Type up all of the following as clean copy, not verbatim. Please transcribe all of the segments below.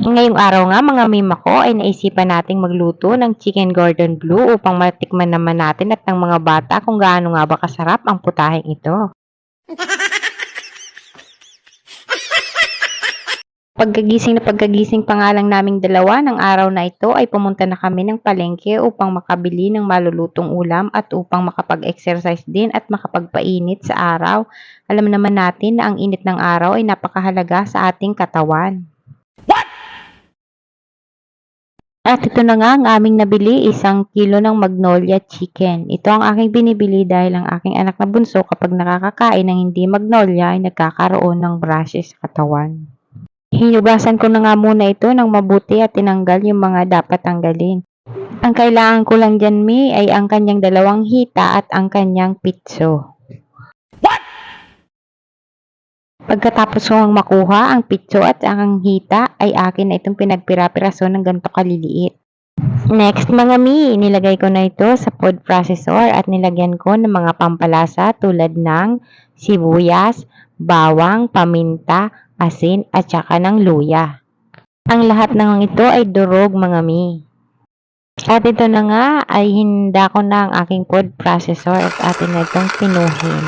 Ngayong araw nga mga mima ko ay naisipan nating magluto ng chicken Gordon Blue upang matikman naman natin at ng mga bata kung gaano nga ba kasarap ang putaheng ito. Pagkagising pa nga lang naming dalawa ng araw na ito ay pumunta na kami ng palengke upang makabili ng malulutong ulam at upang makapag-exercise din at makapagpainit sa araw. Alam naman natin na ang init ng araw ay napakahalaga sa ating katawan. At ito na nga ang aming nabili, 1 kilo ng Magnolia chicken. Ito ang aking binibili dahil ang aking anak na bunso kapag nakakakain ng hindi Magnolia ay nagkakaroon ng rashes sa katawan. Hinugasan ko na nga muna ito ng mabuti at tinanggal yung mga dapat tanggalin. Ang kailangan ko lang dyan, Mi, ay ang kanyang 2 hita at ang kanyang pitso. Pagkatapos kong makuha ang pitso at ang hita, ay akin na itong pinagpira-piraso ng ganito kaliliit. Next mga mi, nilagay ko na ito sa food processor at nilagyan ko ng mga pampalasa tulad ng sibuyas, bawang, paminta, asin at saka ng luya. Ang lahat ng ito ay durog mga mi. At ito na nga ay hinda ko na ang aking food processor at atin na itong pinuhin.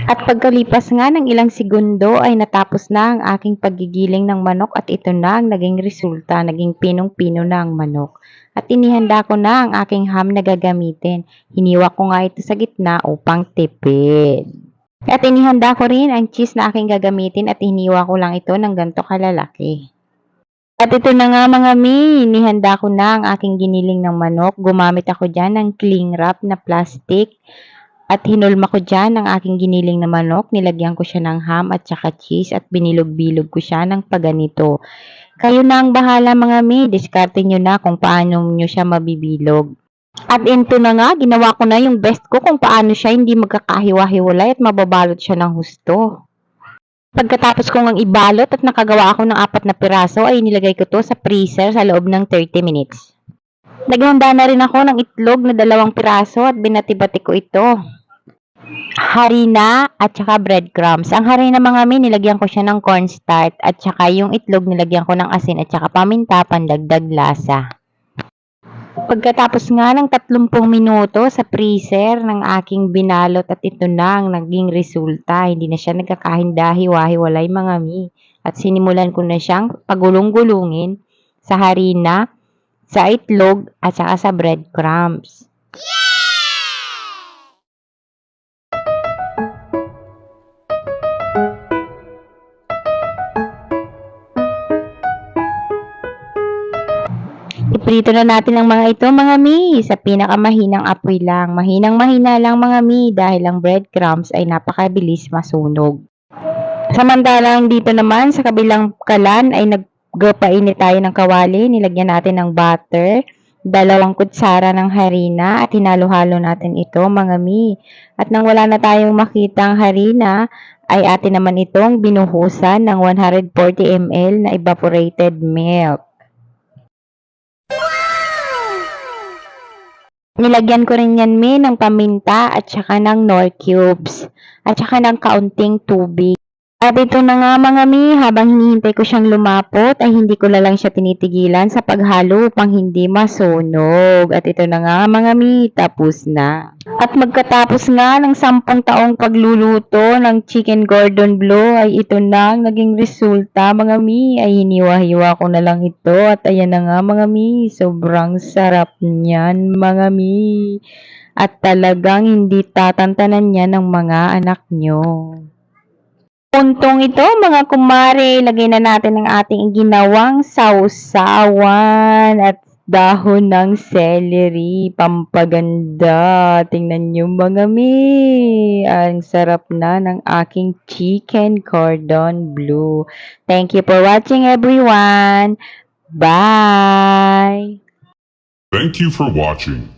At pagkalipas nga ng ilang segundo ay natapos na ang aking paggigiling ng manok at ito na ang naging resulta, naging pinong-pino na ang manok. At inihanda ko na ang aking ham na gagamitin. Hiniwa ko nga ito sa gitna upang tipid. At inihanda ko rin ang cheese na aking gagamitin at hiniwa ko lang ito ng ganito kalalaki. At ito na nga mga mi, inihanda ko na ang aking giniling ng manok. Gumamit ako dyan ng cling wrap na plastic. At hinulma ko dyan ang aking giniling na manok, nilagyan ko siya ng ham at saka cheese at binilog-bilog ko siya ng paganito. Kayo na ang bahala mga mi, diskarte nyo na kung paano nyo siya mabibilog. At ito na nga, ginawa ko na yung best ko kung paano siya hindi magkakahiwa-hiwalay at mababalot siya ng husto. Pagkatapos kong ang ibalot at nakagawa ako ng 4 na piraso ay nilagay ko to sa freezer sa loob ng 30 minutes. Naghanda na rin ako ng itlog na 2 piraso at binati-bati ko ito. Harina at saka breadcrumbs. Ang harina mga mi, nilagyan ko siya ng cornstarch at saka yung itlog nilagyan ko ng asin at saka paminta pandagdag lasa. Pagkatapos nga ng 30 minuto sa freezer ng aking binalot at ito na ang naging resulta. Hindi na siya nagkakahinda-hiwa-hiwalay mga mi. At sinimulan ko na siyang pagulong-gulungin sa harina, sa itlog at saka sa breadcrumbs. Iprito na natin ang mga ito mga mi sa pinakamahinang apoy lang. Mahinang-mahina lang mga mi dahil ang breadcrumbs ay napakabilis masunog. Samantalang dito naman sa kabilang kalan ay nagpainit tayo ng kawali. Nilagyan natin ng butter, 2 kutsara ng harina at hinalo-halo natin ito mga mi. At nang wala na tayong makitang harina ay atin naman itong binuhusan ng 140 ml na evaporated milk. Nilagyan ko rin yan mi ng paminta at saka ng Knorr cubes at saka ng kaunting tubig. At ito na nga mga mi, habang hinihintay ko siyang lumapot ay hindi ko na lang siya tinitigilan sa paghalo upang hindi masunog. At ito na nga mga mi, tapos na. At magkatapos nga ng 10 taong pagluluto ng chicken Gordon Blue ay ito na ang naging resulta mga mi. Ay hiniwa-hiwa ko na lang ito at ayan na nga mga mi, sobrang sarap niyan mga mi. At talagang hindi tatantanan niya ng mga anak nyo. Puntong ito mga kumare, ilagay na natin ang ating ginawang sausawan at dahon ng celery, pampaganda. Tingnan nyo mga mi, ang sarap na ng aking chicken Gordon Blue. Thank you for watching everyone. Bye! Thank you for watching.